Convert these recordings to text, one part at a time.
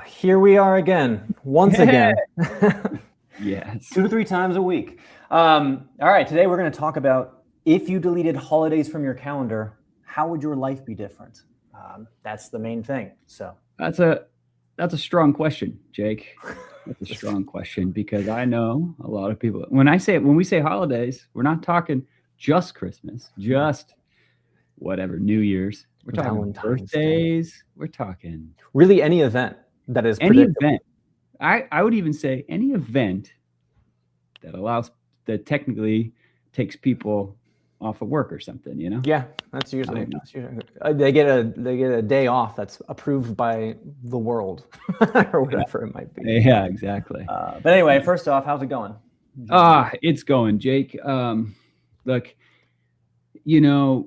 Here we are again, once again. Yes. 2 to 3 times a week. All right, today we're going to talk about if you deleted holidays from your calendar, how would your life be different? That's the main thing. So That's a strong question, Jake. That's a strong question because I know a lot of people. When we say holidays, we're not talking just Christmas, just whatever New Year's. We're talking Valentine's birthdays. Day. We're talking Really any event that is any predictable. event. I would even say any event that technically takes people off of work or something, you know? Yeah, that's usually they get a day off that's approved by the world or whatever it might be. Yeah, exactly. But anyway, first off, how's it going? It's going, Jake. Look,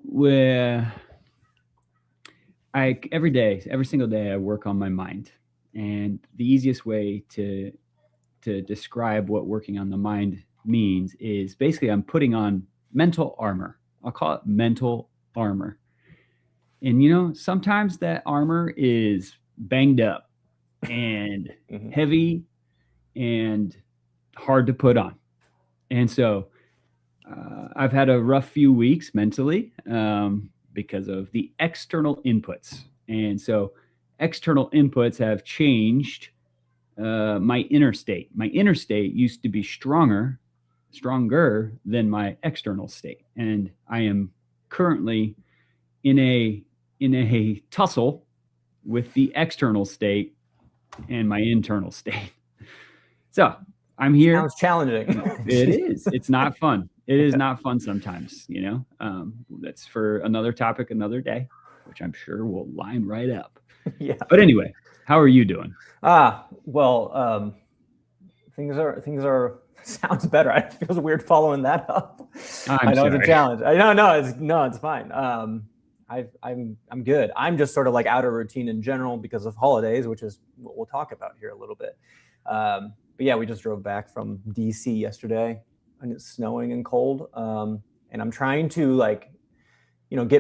where every single day I work on my mind. And the easiest way to describe what working on the mind means is basically I'm putting on mental armor. I'll call it mental armor. And sometimes that armor is banged up and heavy and hard to put on. And so I've had a rough few weeks mentally because of the external inputs. And so external inputs have changed my inner state. My inner state used to be stronger than my external state. And I am currently in a tussle with the external state and my internal state. So I'm here. Sounds challenging. It is. It's not fun. It is not fun sometimes, That's for another topic, another day, which I'm sure will line right up. Yeah. But anyway, how are you doing? Well, things are sounds better. It feels weird following that up. I know sorry. it's a challenge. It's fine. I'm good. I'm just sort of like out of routine in general because of holidays, which is what we'll talk about here a little bit. But yeah, we just drove back from DC yesterday, and it's snowing and cold. And I'm trying to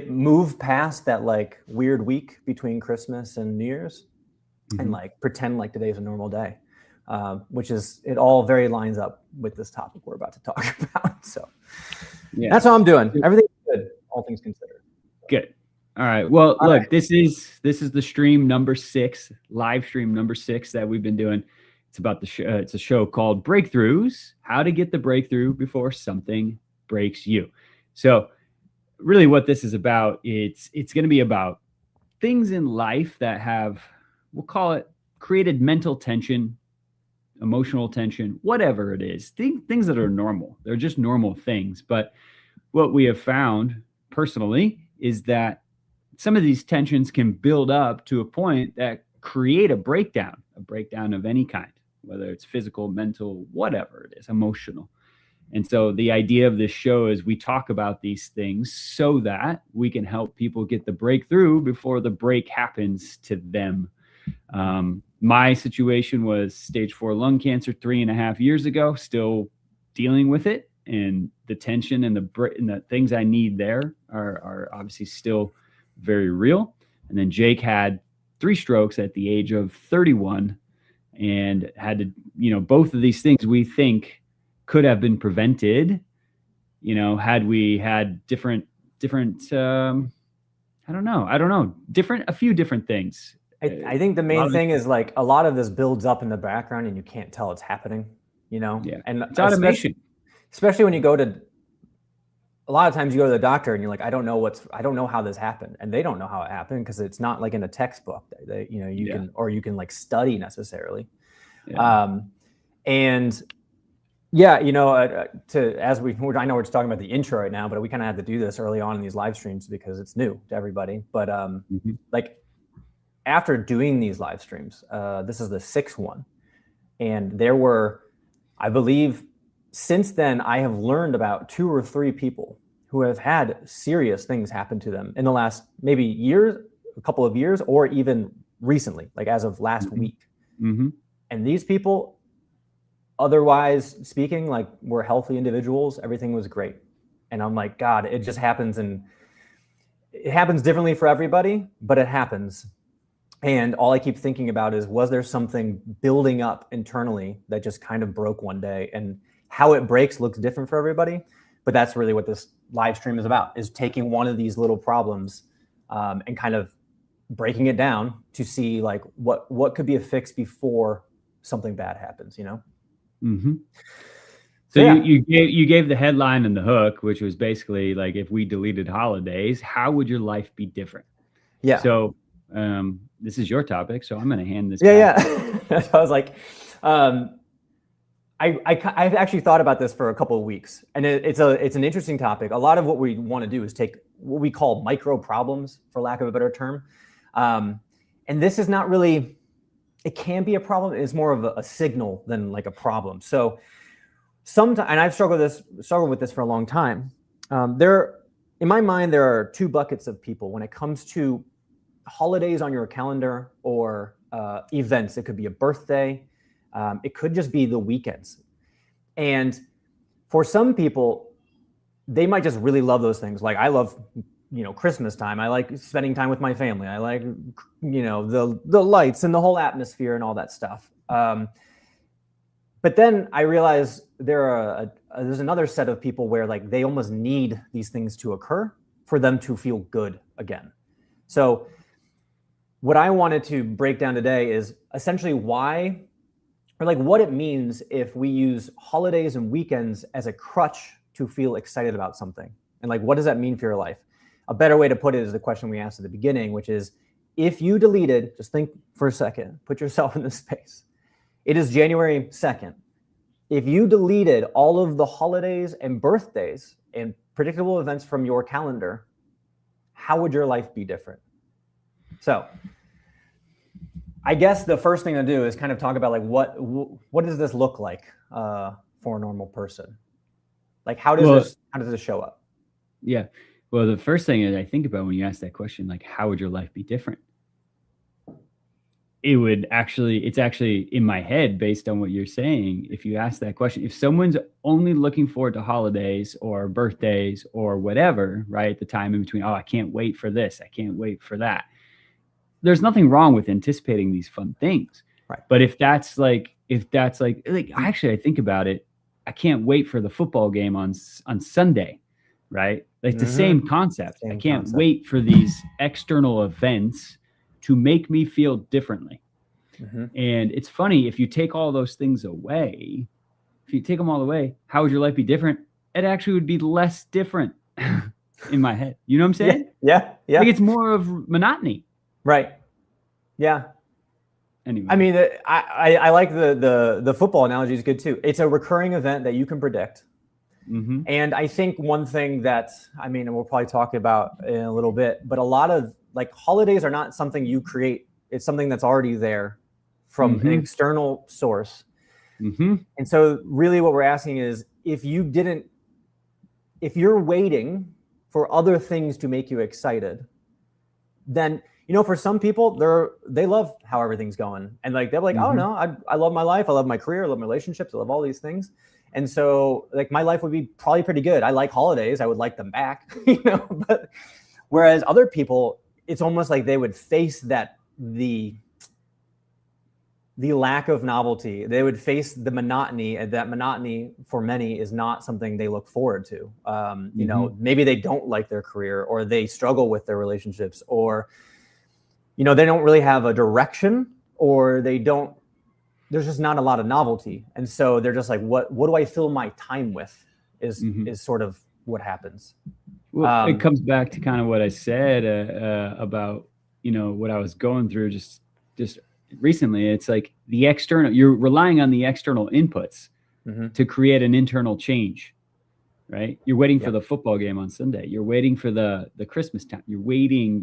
move past that weird week between Christmas and New Year's, and pretend like today's a normal day, which is, it all very lines up with this topic we're about to talk about. So yeah, that's how I'm doing. Everything's good, all things considered. Good. All right. Well, look, this is the stream number 6, live stream number 6 that we've been doing. It's about it's a show called Breakthroughs, how to get the breakthrough before something breaks you. So really what this is about, it's going to be about things in life that have, we'll call it, created mental tension, emotional tension, whatever it is, things that are normal. They're just normal things. But what we have found personally is that some of these tensions can build up to a point that create a breakdown of any kind, whether it's physical, mental, whatever it is, emotional. And so the idea of this show is we talk about these things so that we can help people get the breakthrough before the break happens to them. My situation was stage 4 lung cancer 3.5 years ago, still dealing with it. And the tension and the things I need there are obviously still very real. And then Jake had 3 strokes at the age of 31 and had to, both of these things we think could have been prevented, had we had different, a few different things. I think the main thing is a lot of this builds up in the background and you can't tell it's happening, Yeah. And it's automation. Especially when you go to, a lot of times you go to the doctor and you're like, I don't know how this happened. And they don't know how it happened because it's not like in a textbook that, you can study necessarily. Yeah. And yeah, I know we're just talking about the intro right now, but we kind of had to do this early on in these live streams because it's new to everybody. But after doing these live streams, this is the 6th one. And there were, I believe, since then, I have learned about 2 or 3 people who have had serious things happen to them in the last maybe years, a couple of years, or even recently, like as of last week. And these people, otherwise speaking, were healthy individuals. Everything was great. And I'm like, God, it just happens. And it happens differently for everybody, but it happens. And all I keep thinking about is, was there something building up internally that just kind of broke one day? And how it breaks looks different for everybody. But that's really what this live stream is about, is taking one of these little problems and kind of breaking it down to see like what could be a fix before something bad happens, you know? Mm-hmm. So yeah. you gave the headline and the hook, which was basically like, if we deleted holidays, how would your life be different? Yeah. So this is your topic, so I'm going to hand this. Yeah. So I was like, I've actually thought about this for a couple of weeks, and it's an interesting topic. A lot of what we want to do is take what we call micro problems, for lack of a better term. And this is not really, it can be a problem. It's more of a signal than like a problem. So sometimes, and I've struggled with this for a long time. In my mind, there are two buckets of people when it comes to holidays on your calendar or events. It could be a birthday. It could just be the weekends. And for some people, they might just really love those things. Like I love, Christmas time. I like spending time with my family. I like, the lights and the whole atmosphere and all that stuff. But then I realize there's another set of people where like they almost need these things to occur for them to feel good again. So what I wanted to break down today is essentially why, or like what it means if we use holidays and weekends as a crutch to feel excited about something. And like, what does that mean for your life? A better way to put it is the question we asked at the beginning, which is, if you deleted, just think for a second, put yourself in this space. It is January 2nd. If you deleted all of the holidays and birthdays and predictable events from your calendar, how would your life be different? So I guess the first thing to do is kind of talk about like, what does this look like for a normal person? Like, how does this show up? Yeah. Well, the first thing that I think about when you ask that question, like, how would your life be different? It's actually in my head based on what you're saying. If you ask that question, if someone's only looking forward to holidays or birthdays or whatever, right? The time in between, I can't wait for this, I can't wait for that. There's nothing wrong with anticipating these fun things. Right. But if that's like actually, I think about it, I can't wait for the football game on Sunday, right? Like the same concept. I can't wait for these external events to make me feel differently. Mm-hmm. And it's funny, if you take all those things away, if you take them all away, how would your life be different? It actually would be less different in my head. You know what I'm saying? Yeah. Like it's more of monotony. Right. Yeah. Anyway. I mean, I like the football analogy is good too. It's a recurring event that you can predict. Mm-hmm. And I think one thing that, and we'll probably talk about in a little bit, but a lot of like holidays are not something you create. It's something that's already there from an external source. Mm-hmm. And so really what we're asking is, if you're waiting for other things to make you excited, then, for some people, they love how everything's going. And like, they're like, oh no, I love my life. I love my career. I love my relationships. I love all these things. And so like my life would be probably pretty good. I like holidays. I would like them back, but whereas other people, it's almost like they would face the lack of novelty. They would face the monotony, and that monotony for many is not something they look forward to. Maybe they don't like their career, or they struggle with their relationships, or, they don't really have a direction, or there's just not a lot of novelty. And so they're just like, what do I fill my time with is sort of what happens. Well, it comes back to kind of what I said about, what I was going through just recently. It's like you're relying on the external inputs to create an internal change, right? You're waiting for the football game on Sunday. You're waiting for the Christmas time. You're waiting,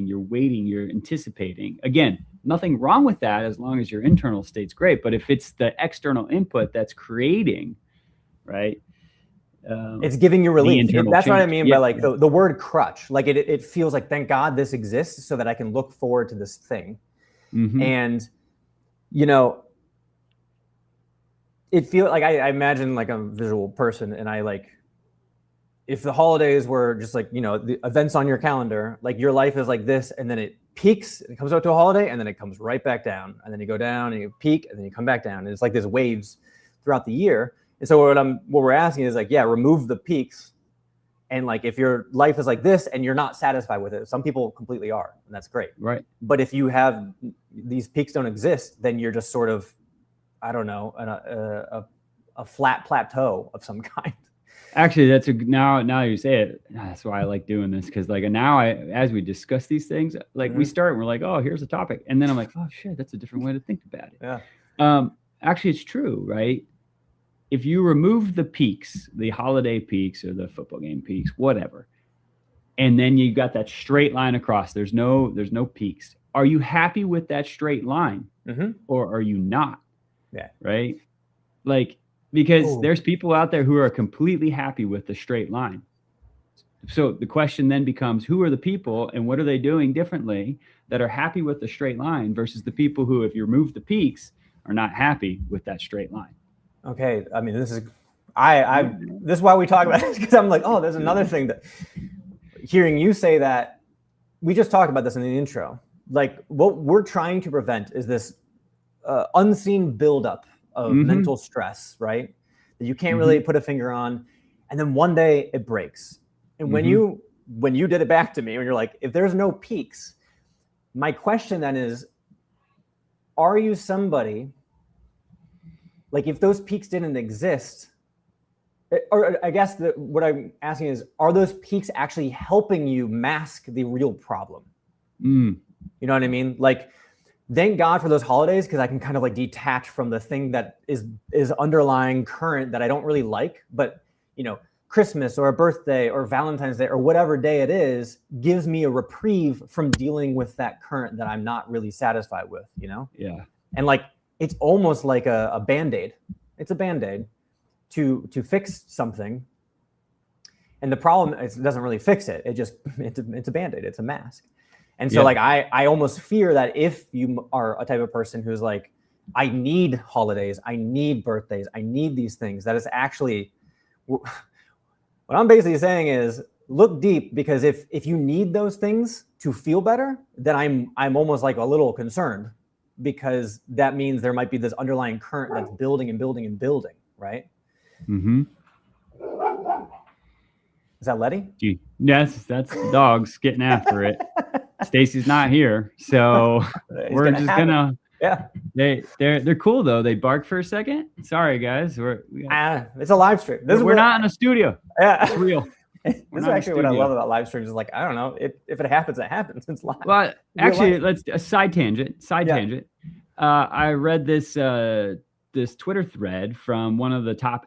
you're anticipating. Again, nothing wrong with that as long as your internal state's great. But if it's the external input that's creating, right? It's giving you relief. That's change. What I mean by like the word crutch. Like it feels like, thank God this exists so that I can look forward to this thing. Mm-hmm. And, it feels like I imagine like a visual person, and I like, if the holidays were just like, the events on your calendar, like your life is like this, and then it peaks, it comes out to a holiday, and then it comes right back down, and then you go down and you peak, and then you come back down, and it's like there's waves throughout the year. And so what we're asking is like, yeah, remove the peaks, and like if your life is like this and you're not satisfied with it, some people completely are, and that's great, right? But if you have these peaks don't exist, then you're just sort of, I don't know, a flat plateau of some kind. Actually, that's now you say it, that's why I like doing this, because like now as we discuss these things, like we start and we're like, oh, here's a topic, and then I'm like, oh shit, that's a different way to think about it. Yeah. Actually, it's true, right? If you remove the peaks, the holiday peaks or the football game peaks, whatever, and then you got that straight line across, there's no peaks. Are you happy with that straight line, or are you not? Yeah. Right. Like, because there's people out there who are completely happy with the straight line. So the question then becomes, who are the people and what are they doing differently that are happy with the straight line versus the people who, if you remove the peaks, are not happy with that straight line? Okay. I mean, this is why we talk about this, because I'm like, oh, there's another thing that hearing you say that, we just talked about this in the intro. Like what we're trying to prevent is this unseen buildup of mental stress, right? That you can't really put a finger on. And then one day it breaks. And when you did it back to me, when you're like, if there's no peaks, my question then is, are you somebody, like if those peaks didn't exist, or I guess what I'm asking is, are those peaks actually helping you mask the real problem? You know what I mean? Like, thank God for those holidays, because I can kind of like detach from the thing that is underlying current that I don't really like. But, you know, Christmas or a birthday or Valentine's Day or whatever day it is gives me a reprieve from dealing with that current that I'm not really satisfied with, you know? Yeah. And like, it's almost like a Band-Aid. It's a Band-Aid to fix something. And the problem is it doesn't really fix it. It's a Band-Aid. It's a mask. And so like, I almost fear that if you are a type of person who's like, I need holidays, I need birthdays, I need these things, that is actually, what I'm basically saying is look deep, because if you need those things to feel better, then I'm almost like a little concerned, because that means there might be this underlying current that's building and building and building, right? Is that Letty? Yes, that's the dogs getting after it. Stacy's not here, so we're just gonna. Yeah, they're cool though. They bark for a second. Sorry guys, it's a live stream. We're not in a studio. Yeah, it's real. This is actually what I love about live streams. Is like, I don't know, if it happens, it happens. It's live. Well, actually, let's a side tangent. Tangent. I read this this Twitter thread from one of the top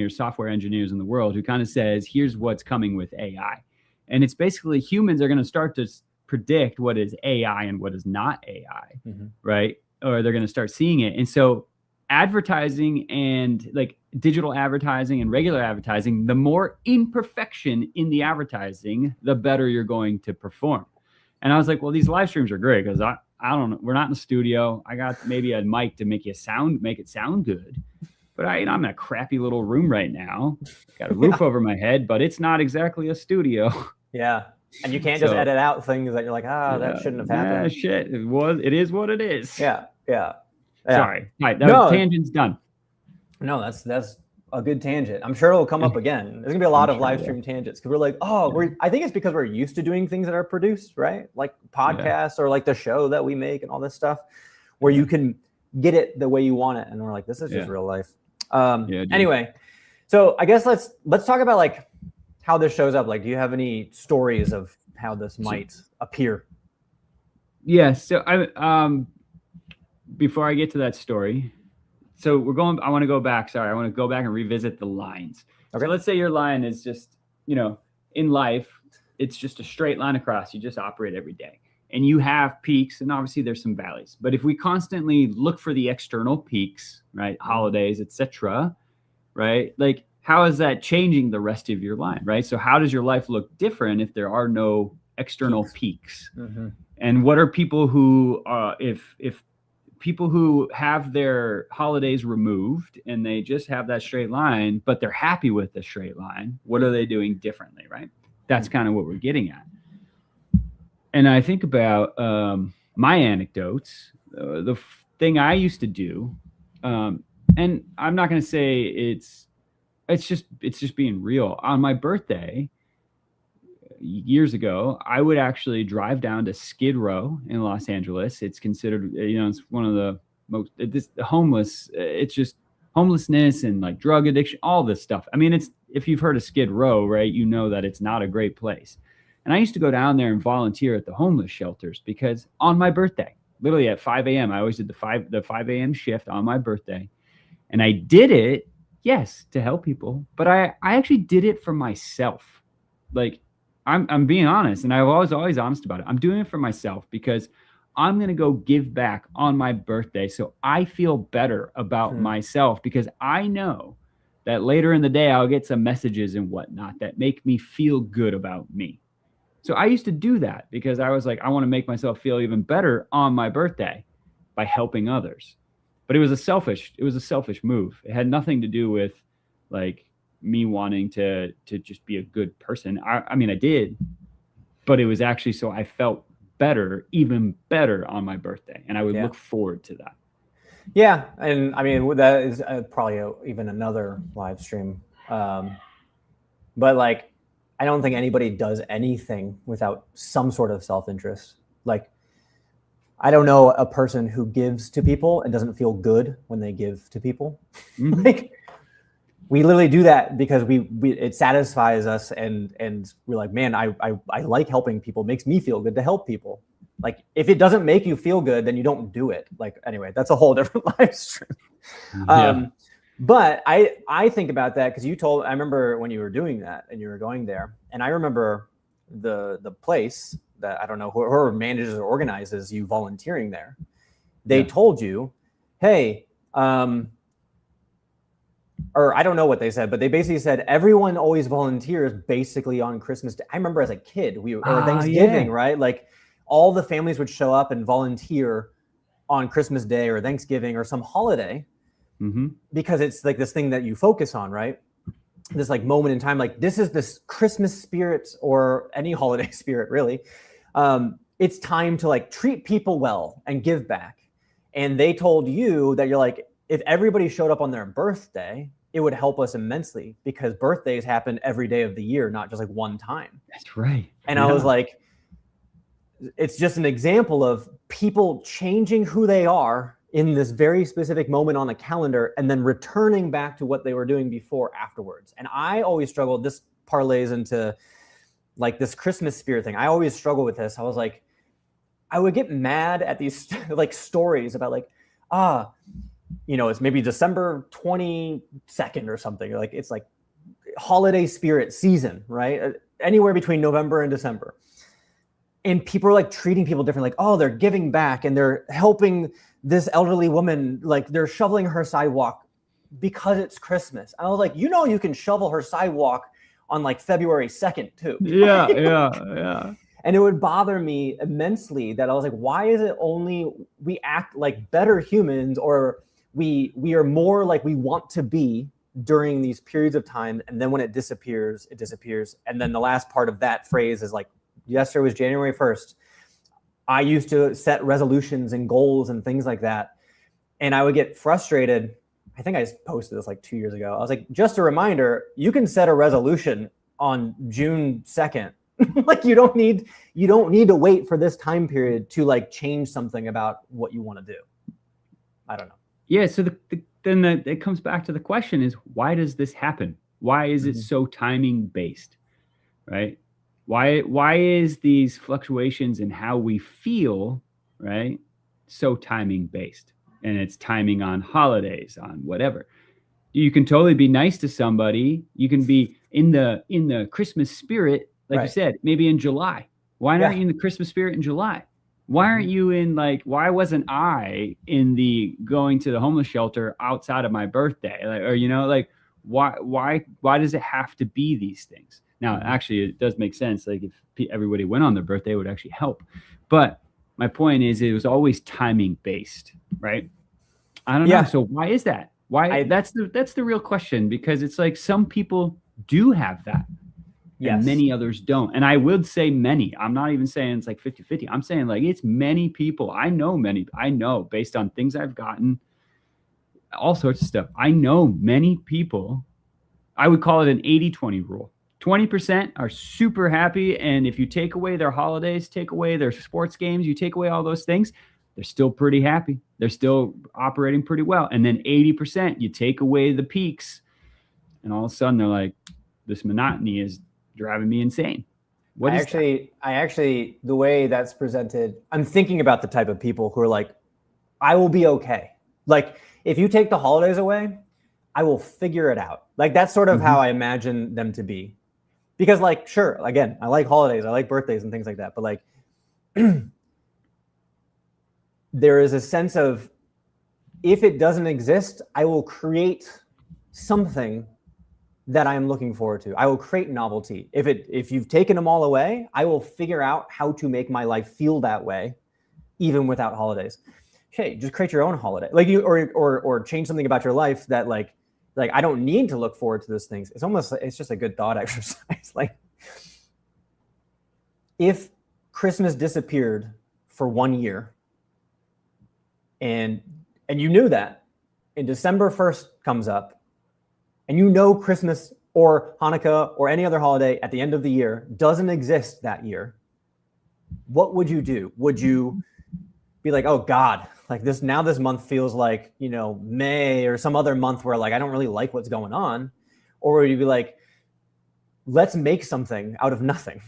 software engineers in the world, who kind of says, here's what's coming with AI. And it's basically humans are going to start to predict what is AI and what is not AI, right? Or they're going to start seeing it. And so advertising and like digital advertising and regular advertising, the more imperfection in the advertising, the better you're going to perform. And I was like, well, these live streams are great because I don't know. We're not in the studio. I got maybe a mic to make it sound good. But I'm in a crappy little room right now. Got a roof over my head, but it's not exactly a studio. Yeah. And you can't just edit out things that you're like, that shouldn't have happened. Shit. It is what it is. Yeah. Sorry. All right. Tangent's done. No, that's a good tangent. I'm sure it'll come up again. There's gonna be a lot of live stream tangents, because we're like, I think it's because we're used to doing things that are produced, right? Like podcasts or like the show that we make and all this stuff, where you can get it the way you want it. And we're like, this is just real life. Anyway, so I guess let's talk about like how this shows up. Like, do you have any stories of how this might appear? Yeah. So before I get to that story, I want to go back. Sorry. I want to go back and revisit the lines. Okay. So let's say your line is just, in life, it's just a straight line across. You just operate every day and you have peaks, and obviously there's some valleys, but if we constantly look for the external peaks, right? Holidays, etc., right? Like, how is that changing the rest of your line, right? So how does your life look different if there are no external peaks? And what are people who, if people who have their holidays removed and they just have that straight line, but they're happy with the straight line, what are they doing differently, right? That's kind of what we're getting at. And I think about my anecdotes. The thing I used to do, and I'm not going to say it's just being real. On my birthday years ago, I would actually drive down to Skid Row in Los Angeles. It's considered, it's one of the most homeless. It's just homelessness and like drug addiction, all this stuff. I mean, it's, if you've heard of Skid Row, right, you know that it's not a great place. And I used to go down there and volunteer at the homeless shelters because on my birthday, literally at 5 a.m., I always did the 5 a.m. shift on my birthday. And I did it, yes, to help people, but I actually did it for myself. Like, I'm being honest, and I was always honest about it. I'm doing it for myself because I'm going to go give back on my birthday so I feel better about myself, because I know that later in the day I'll get some messages and whatnot that make me feel good about me. So I used to do that because I was like, I want to make myself feel even better on my birthday by helping others. But it was a selfish move. It had nothing to do with like me wanting to just be a good person. I mean, I did, but it was actually so I felt better, even better on my birthday. And I would look forward to that. Yeah. And I mean, that is probably even another live stream. But like, I don't think anybody does anything without some sort of self-interest. Like, I don't know a person who gives to people and doesn't feel good when they give to people. Mm-hmm. Like, we literally do that because we it satisfies us, and we're like, man, I like helping people. It makes me feel good to help people. Like, if it doesn't make you feel good, then you don't do it. Like, anyway, that's a whole different live stream. Yeah. But I think about that because I remember when you were doing that and you were going there, and I remember the place that, I don't know, whoever manages or organizes you volunteering there, they told you, hey, or I don't know what they said, but they basically said everyone always volunteers basically on Christmas Day. I remember as a kid, or Thanksgiving, right? Like, all the families would show up and volunteer on Christmas Day or Thanksgiving or some holiday, because it's like this thing that you focus on, right? This like moment in time, like this is this Christmas spirit or any holiday spirit, really. It's time to like treat people well and give back. And they told you that you're like, if everybody showed up on their birthday, it would help us immensely, because birthdays happen every day of the year, not just like one time. That's right. And I was like, it's just an example of people changing who they are in this very specific moment on the calendar and then returning back to what they were doing before afterwards. And I always struggled, this parlays into like this Christmas spirit thing. I always struggle with this. I was like, I would get mad at these like stories about like, it's maybe December 22nd or something. Like, it's like holiday spirit season, right? Anywhere between November and December. And people are like treating people differently. Like, oh, they're giving back and they're helping this elderly woman. Like, they're shoveling her sidewalk because it's Christmas. I was like, you can shovel her sidewalk on like February 2nd too. Yeah. And it would bother me immensely that I was like, why is it only we act like better humans, or we are more like we want to be during these periods of time, and then when it disappears, it disappears. And then the last part of that phrase is like, yesterday was January 1st. I used to set resolutions and goals and things like that. And I would get frustrated. I think I just posted this like 2 years ago. I was like, just a reminder, you can set a resolution on June 2nd. Like, you don't need to wait for this time period to like change something about what you want to do. I don't know. Yeah. So it comes back to the question is, why does this happen? Why is it so timing based, right? Why is these fluctuations in how we feel, right, so timing based? And it's timing on holidays, on whatever. You can totally be nice to somebody. You can be in the Christmas spirit, like you said, maybe in July. Why aren't you in the Christmas spirit in July? Why aren't you in like, why wasn't I in the going to the homeless shelter outside of my birthday? Like, or, why does it have to be these things? Now, actually, it does make sense. Like, if everybody went on their birthday, it would actually help. But my point is, it was always timing based, right? I don't know. So why is that? Why? That's the real question, because it's like some people do have that. and many others don't. And I would say many. I'm not even saying it's like 50-50. I'm saying like it's many people. I know based on things I've gotten, all sorts of stuff. I know many people. I would call it an 80-20 rule. 20% are super happy. And if you take away their holidays, take away their sports games, you take away all those things, they're still pretty happy. They're still operating pretty well. And then 80%, you take away the peaks, and all of a sudden they're like, this monotony is driving me insane. I actually, the way that's presented, I'm thinking about the type of people who are like, I will be okay. Like, if you take the holidays away, I will figure it out. Like, that's sort of how I imagine them to be. Because, like, sure, again, I like holidays, I like birthdays and things like that. But, like, there is a sense of, if it doesn't exist, I will create something that I'm looking forward to. I will create novelty. If you've taken them all away, I will figure out how to make my life feel that way, even without holidays. Okay, just create your own holiday, like you, or change something about your life that like I don't need to look forward to those things. It's just a good thought exercise. Like, if Christmas disappeared for 1 year, and you knew that, and December 1st comes up, and you know Christmas or Hanukkah or any other holiday at the end of the year doesn't exist that year, what would you do? Would you be like, oh God, like this month feels like, May or some other month where like I don't really like what's going on? Or would you be like, let's make something out of nothing?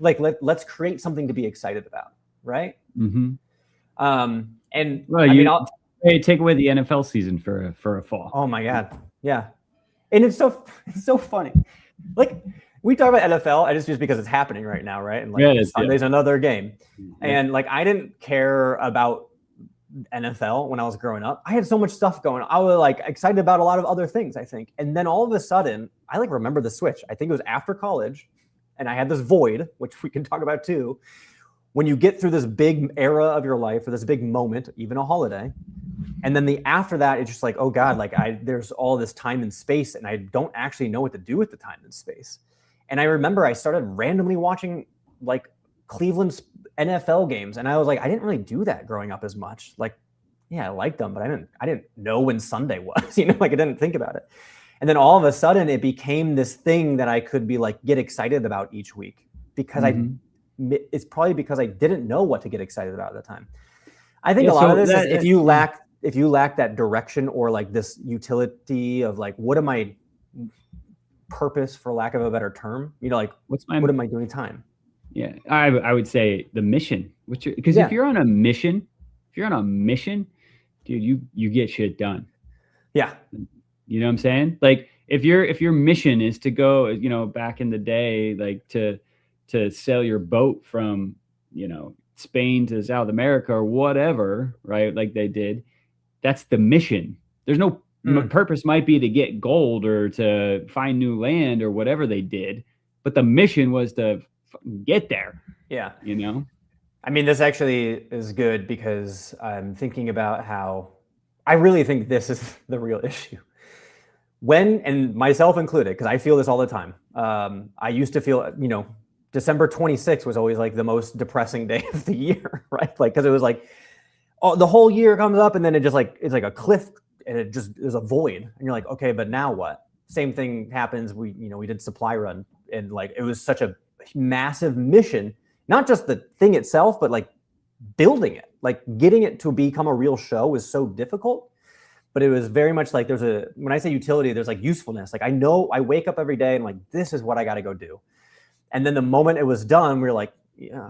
Like let's create something to be excited about, right? Mm-hmm. And well, take away the NFL season for a fall. Oh my God, yeah. And it's so funny. Like, we talk about NFL, and it's just because it's happening right now, right? And like Sunday's another game. And like, I didn't care about NFL when I was growing up. I had so much stuff going on. I was like excited about a lot of other things, I think. And then all of a sudden, I like remember the switch. I think it was after college, and I had this void, which we can talk about too. When you get through this big era of your life, or this big moment, even a holiday, and then after that, it's just like, oh God, like there's all this time and space, and I don't actually know what to do with the time and space. And I remember I started randomly watching like Cleveland's NFL games, and I was like, I didn't really do that growing up as much. Like, yeah, I liked them, but I didn't know when Sunday was, like I didn't think about it. And then all of a sudden, it became this thing that I could be like get excited about each week, because it's probably because I didn't know what to get excited about at the time. I think a lot of this is if you lack that direction, or like this utility of like, what am I purpose, for lack of a better term, like what am I doing time? Yeah, I would say the mission, because if you're on a mission, dude, you get shit done. Yeah. You know what I'm saying? Like if your mission is to go, back in the day, like to sail your boat from, Spain to South America or whatever, right? Like they did. That's the mission. There's no purpose might be to get gold or to find new land or whatever they did, but the mission was to get there. Yeah. I mean, this actually is good, because I'm thinking about how I really think this is the real issue. And myself included, because I feel this all the time. I used to feel, December 26th was always like the most depressing day of the year, right? Like, because it was like, the whole year comes up, and then it's like a cliff, and it just is a void, and you're like, okay, but now what? Same thing happens. We did Supply Run, and like it was such a massive mission, not just the thing itself, but like building it, like getting it to become a real show was so difficult. But it was very much like when I say utility, there's like usefulness. Like I know I wake up every day and like, this is what I got to go do. And then the moment it was done, we were like,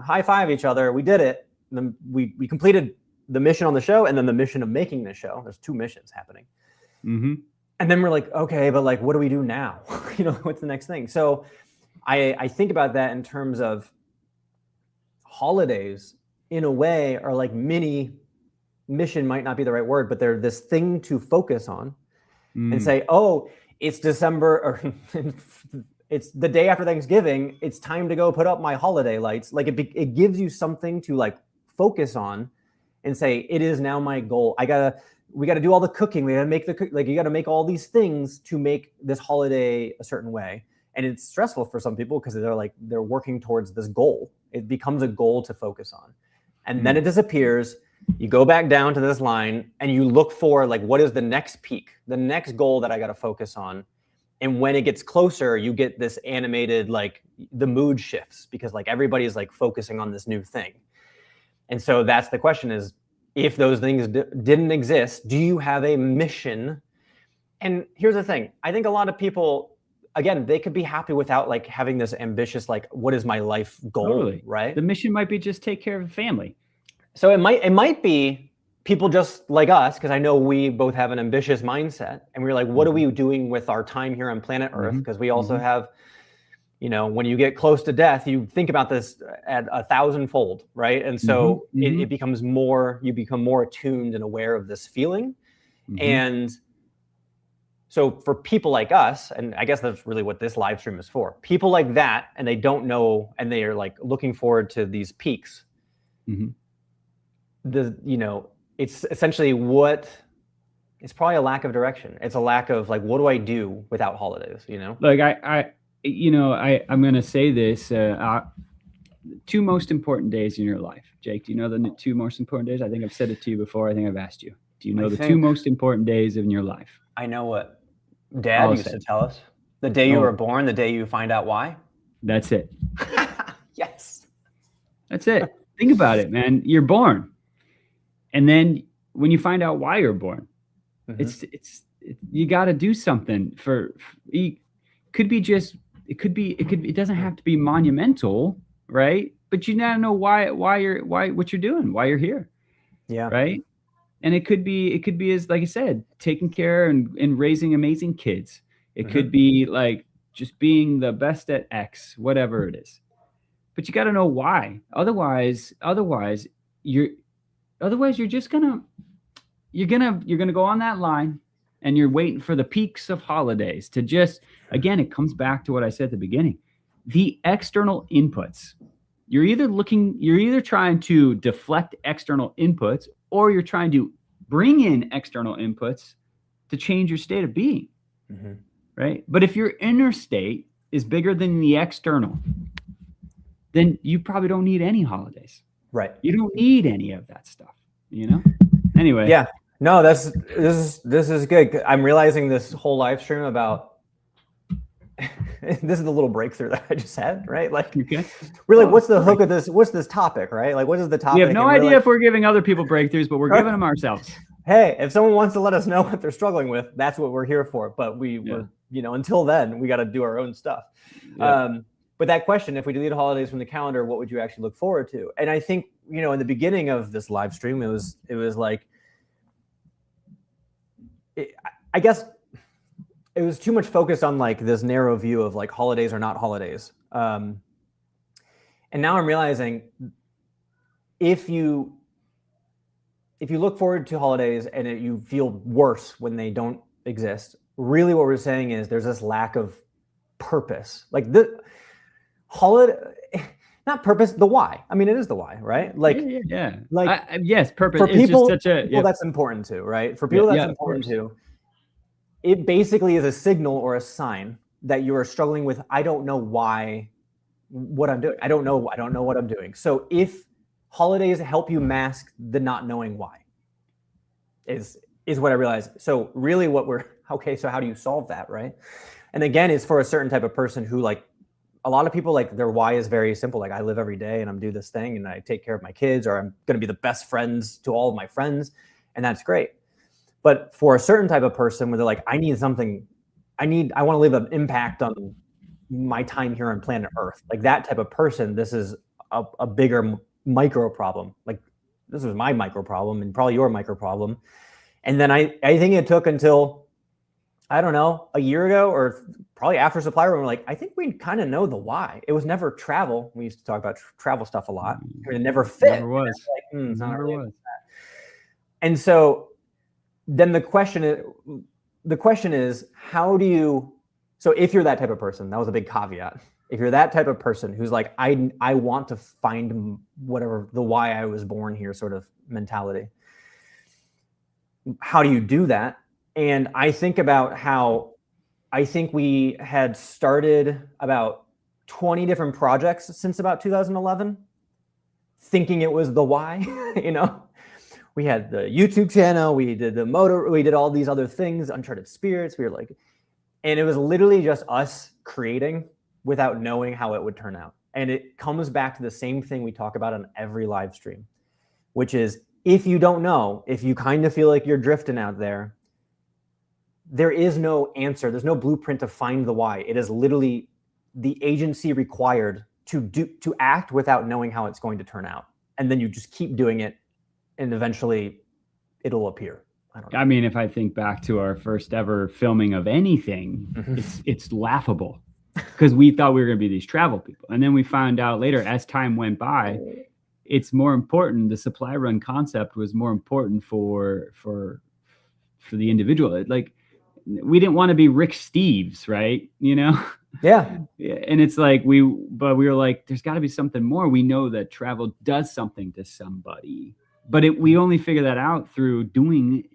high five each other. We did it. And then we completed the mission on the show, and then the mission of making the show. There's 2 missions happening. Mm-hmm. And then we're like, okay, but like, what do we do now? What's the next thing? So I think about that in terms of holidays, in a way, are like mini mission, might not be the right word, but they're this thing to focus on and say, oh, it's December, or it's the day after Thanksgiving. It's time to go put up my holiday lights. Like it gives you something to like focus on and say, it is now my goal. We got to do all the cooking. We got to make you got to make all these things to make this holiday a certain way. And it's stressful for some people because they're working towards this goal. It becomes a goal to focus on. And then it disappears. You go back down to this line and you look for like, what is the next peak, the next goal that I got to focus on? And when it gets closer, you get this animated, like the mood shifts because like everybody's like focusing on this new thing. And so that's the question is, if those things didn't exist, do you have a mission? And here's the thing. I think a lot of people, again, they could be happy without like having this ambitious, like, what is my life goal, Totally. right? The mission might be just take care of the family. So it might be people just like us, because I know we both have an ambitious mindset, and we're like, what are we doing with our time here on planet Earth? Because we also have, you know, when you get close to death, you think about this at 1,000-fold, right? And so it becomes more, you become more attuned and aware of this feeling. And so for people like us, and I guess that's really what this live stream is for, people like that, and they don't know, and they are like looking forward to these peaks. You know, it's essentially it's probably a lack of direction. It's a lack of like, what do I do without holidays, you know? Like I'm going to say this, 2 most important days in your life. Jake, do you know the 2 most important days? I think I've said it to you before. I think I've asked you. Do you know the 2 most important days in your life? I know what Dad used to tell us. The day you were born, the day you find out why. That's it. Yes. That's it. Think about it, man. You're born. And then when you find out why you're born, you got to do something it doesn't have to be monumental, right? But you gotta know why what you're doing, why you're here. Yeah. Right. And it could be as, like I said, taking care and raising amazing kids. It could be like just being the best at X, whatever it is. But you got to know why. Otherwise you're just gonna go on that line, and you're waiting for the peaks of holidays to just, again, it comes back to what I said at the beginning. The external inputs. You're either trying to deflect external inputs, or you're trying to bring in external inputs to change your state of being. Right? But if your inner state is bigger than the external, then you probably don't need any holidays. Right. You don't need any of that stuff, you know? Anyway. Yeah. No, this is good. I'm realizing this whole live stream about this is the little breakthrough that I just had, right? Like, we're like, what's the hook of this? What's this topic, right? Like, what is the topic? We have no idea if we're giving other people breakthroughs, but we're giving them ourselves. Hey, if someone wants to let us know what they're struggling with, that's what we're here for. But we're, you know, until then, we got to do our own stuff. But that question, if we delete holidays from the calendar, what would you actually look forward to? And I think, you know, in the beginning of this live stream, it was like, I guess it was too much focused on like this narrow view of like holidays or not holidays. And now I'm realizing if you look forward to holidays and you feel worse when they don't exist, really what we're saying is there's this lack of purpose. Like the holiday, not purpose, the why. I mean, it is the why, right? Like, like yes, purpose. For people, just such a people that's important too, right? For people that's important too. It basically is a signal or a sign that you are struggling with. I don't know what I'm doing. I don't know what I'm doing. So if holidays help you mask the not knowing why, is what I realized. So really, so how do you solve that, right? And again, it's for a certain type of person who, like, a lot of people, like, their why is very simple. Like, I live every day and I'm do this thing and I take care of my kids, or I'm going to be the best friends to all of my friends. And that's great. But for a certain type of person where they're like, I want to leave an impact on my time here on planet Earth. Like that type of person, this is a bigger micro problem. Like this was my micro problem and probably your micro problem. And then I think it took until, I don't know, a year ago or probably after Supply Room, we're like, I think we kind of know the why. It was never travel. We used to talk about travel stuff a lot. It never fit. Never was. It's not Never really was. And so then the question is, how do you, so if you're that type of person, that was a big caveat. If you're that type of person who's like, I want to find whatever the why I was born here sort of mentality, how do you do that? And I think about how I think we had started about 20 different projects since about 2011, thinking it was the why. We had the YouTube channel, we did the motor, we did all these other things, Uncharted Spirits. We were like, and it was literally just us creating without knowing how it would turn out. And it comes back to the same thing we talk about on every live stream, which is if you don't know, if you kind of feel like you're drifting out there, there is no answer. There's no blueprint to find the why. It is literally the agency required to act without knowing how it's going to turn out. And then you just keep doing it and eventually it'll appear. I mean, if I think back to our first ever filming of anything, it's laughable because we thought we were going to be these travel people. And then we found out later as time went by, it's more important. The supply run concept was more important for the individual. Like we didn't want to be Rick Steves, right? Yeah. And it's like we were like, there's got to be something more. We know that travel does something to somebody, but we only figure that out through doing.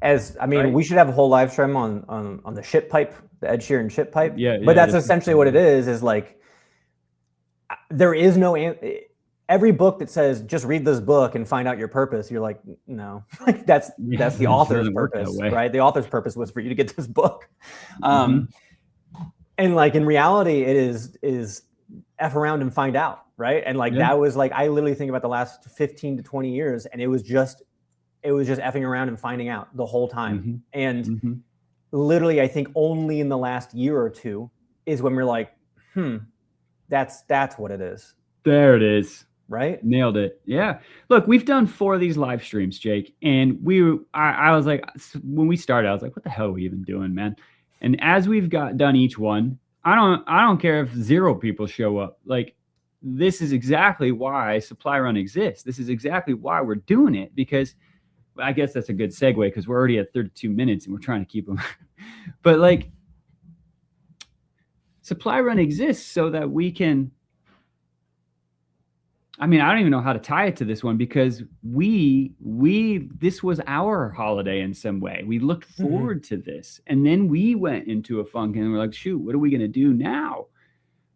As I mean, right? We should have a whole live stream on the shit pipe, the Ed Sheeran shit pipe. Yeah. But that's essentially what it is like there is no every book that says just read this book and find out your purpose. You're like, no, like that's the author's purpose, right? The author's purpose was for you to get this book. And like in reality, it is F around and find out, right? And like that was like I literally think about the last 15 to 20 years, and it was just effing around and finding out the whole time. And literally, I think only in the last year or two is when we're like, that's what it is. There it is. Right? Nailed it. Yeah. Look, we've done 4 of these live streams, Jake. And I was like, when we started, I was like, what the hell are we even doing, man? And as we've done each one, I don't care if 0 people show up. Like, this is exactly why Supply Run exists. This is exactly why we're doing it, because I guess that's a good segue because we're already at 32 minutes and we're trying to keep them. But like, Supply Run exists so that we can, I mean, I don't even know how to tie it to this one because this was our holiday in some way. We looked forward to this. And then we went into a funk and we're like, shoot, what are we going to do now?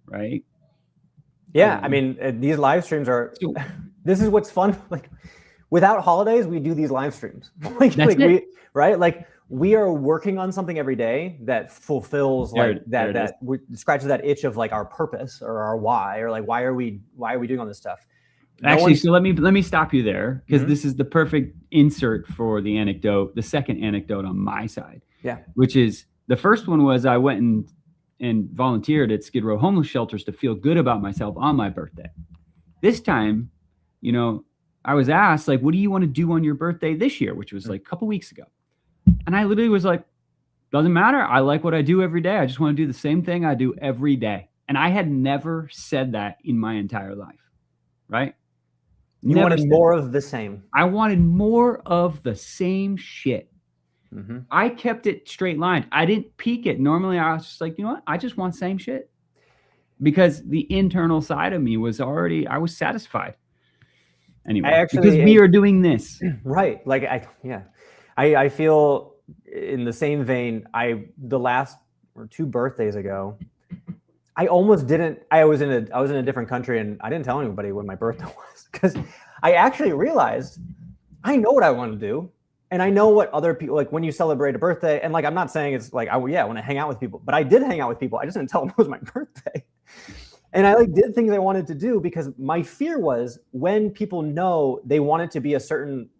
Right? Yeah. I mean, these live streams this is what's fun. Like without holidays, we do these live streams. We are working on something every day that fulfills that scratches that itch of like our purpose or our why, or like why are we doing all this stuff? So let me stop you there because this is the perfect insert for the anecdote, the second anecdote on my side. Yeah. Which is the first one was I went and volunteered at Skid Row homeless shelters to feel good about myself on my birthday. This time, I was asked like, what do you want to do on your birthday this year? Which was like a couple weeks ago. And I literally was like, doesn't matter. I like what I do every day. I just want to do the same thing I do every day. And I had never said that in my entire life, right? You wanted more of the same. I wanted more of the same shit. I kept it straight lined. I didn't peak it. Normally, I was just like, you know what? I just want same shit. Because the internal side of me was I was satisfied. Anyway, because we are doing this. Right. Like, I feel in the same vein, the last 2 birthdays ago, I almost didn't, I was in a different country and I didn't tell anybody when my birthday was because I actually realized I know what I want to do. And I know what other people, like when you celebrate a birthday, and like, I'm not saying it's like, I want to hang out with people, but I did hang out with people. I just didn't tell them it was my birthday. And I like did things I wanted to do because my fear was when people know they want it to be a certain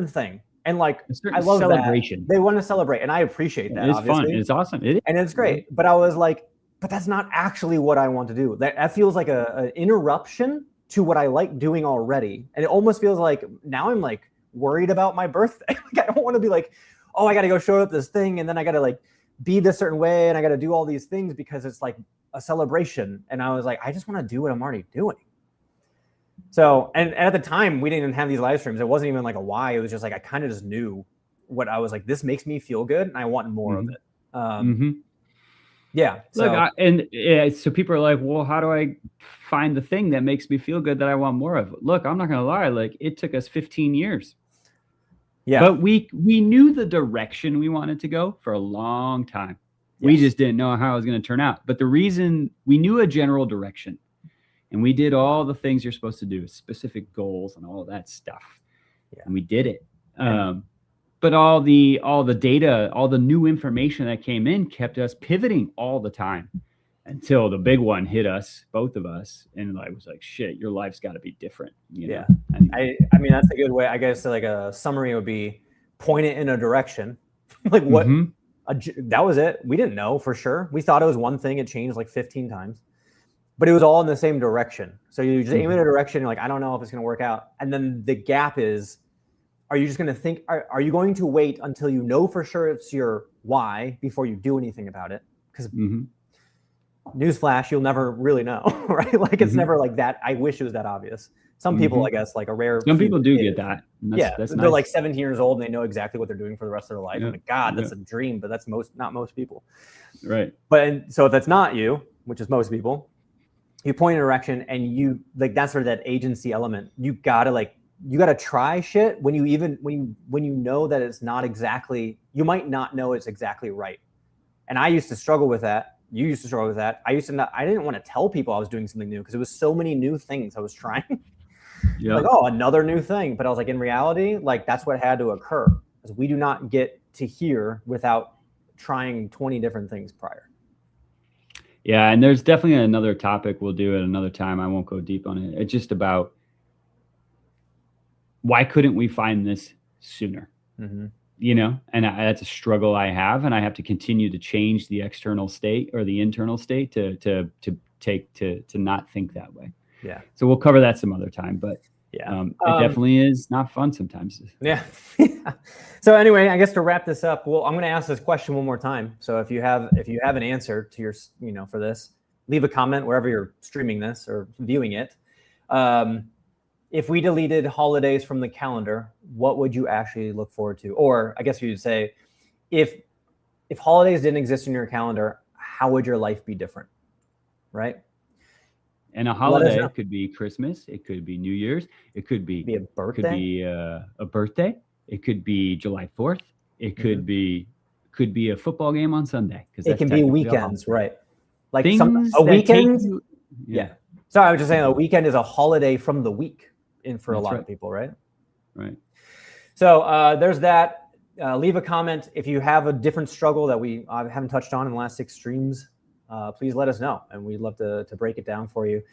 thing. And like, I love celebration. They want to celebrate. And I appreciate that. It's obviously. Fun. It's awesome. And it's great. But I was like, but that's not actually what I want to do. That feels like an interruption to what I like doing already. And it almost feels like now I'm like worried about my birthday. Like, I don't want to be like, oh, I got to go show up this thing. And then I got to like be this certain way. And I got to do all these things because it's like a celebration. And I was like, I just want to do what I'm already doing. So, and at the time we didn't even have these live streams. It wasn't even like a why. It was just like, I kind of just knew what I was like, this makes me feel good. And I want more of it. Yeah. So, look, so people are like, well, how do I find the thing that makes me feel good that I want more of? Look, I'm not going to lie. Like it took us 15 years. Yeah. But we knew the direction we wanted to go for a long time. We just didn't know how it was going to turn out. But the reason we knew a general direction, and we did all the things you're supposed to do, specific goals and all that stuff. Yeah. And we did it. But all the data, all the new information that came in kept us pivoting all the time until the big one hit us, both of us. And I was like, shit, your life's got to be different. You know? I mean, that's a good way. I guess like a summary would be point it in a direction. Like what? That was it. We didn't know for sure. We thought it was one thing. It changed like 15 times, but it was all in the same direction. So you just aim in a direction. You're like, I don't know if it's going to work out. And then the gap is, are you just going to think, are you going to wait until you know for sure it's your why before you do anything about it? Because newsflash, you'll never really know, right? Like it's never like that. I wish it was that obvious. Some people, I guess, like a rare. Some people do get that. That's they're nice. Like 17 years old and they know exactly what they're doing for the rest of their life. Yeah. Like, God, that's a dream, but that's not most people. Right. But so if that's not you, which is most people, you point in a direction and you like that's sort of that agency element. You gotta try shit when you know that it's not exactly. You might not know it's exactly right. And I used to struggle with that. You used to struggle with that. I didn't want to tell people I was doing something new because it was so many new things I was trying. Like, oh, another new thing. But I was like, in reality, like that's what had to occur. Because we do not get to here without trying 20 different things prior. Yeah, and there's definitely another topic we'll do at another time. I won't go deep on it. It's just about why couldn't we find this sooner? You know, and that's a struggle I have, and I have to continue to change the external state or the internal state to not think that way. Yeah. So we'll cover that some other time, but it definitely is not fun sometimes. Yeah. So anyway, I guess to wrap this up, well, I'm going to ask this question one more time. So if you have an answer to your, for this, leave a comment wherever you're streaming this or viewing it. If we deleted holidays from the calendar, what would you actually look forward to? Or I guess you'd say, if holidays didn't exist in your calendar, how would your life be different? Right? And a holiday could be Christmas. It could be New Year's. It could be a birthday. Could be a birthday. It could be July 4th. It could be a football game on Sunday. It can be weekends, right? Like things a weekend. Yeah. Sorry, I was just saying a weekend is a holiday from the week for a lot of people, right? Right. So there's that. Leave a comment if you have a different struggle that we haven't touched on in the last 6 streams. Please let us know, and we'd love to break it down for you.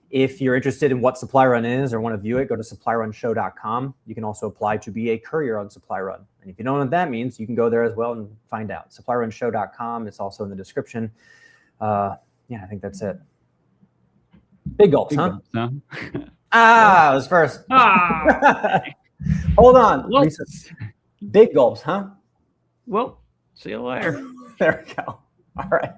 If you're interested in what Supply Run is or want to view it, go to supplyrunshow.com. You can also apply to be a courier on Supply Run. And if you don't know what that means, you can go there as well and find out. Supplyrunshow.com. It's also in the description. I think that's it. Big gulps, huh? I was first. Hold on. Big gulps, huh? Well, see you later. There we go. All right.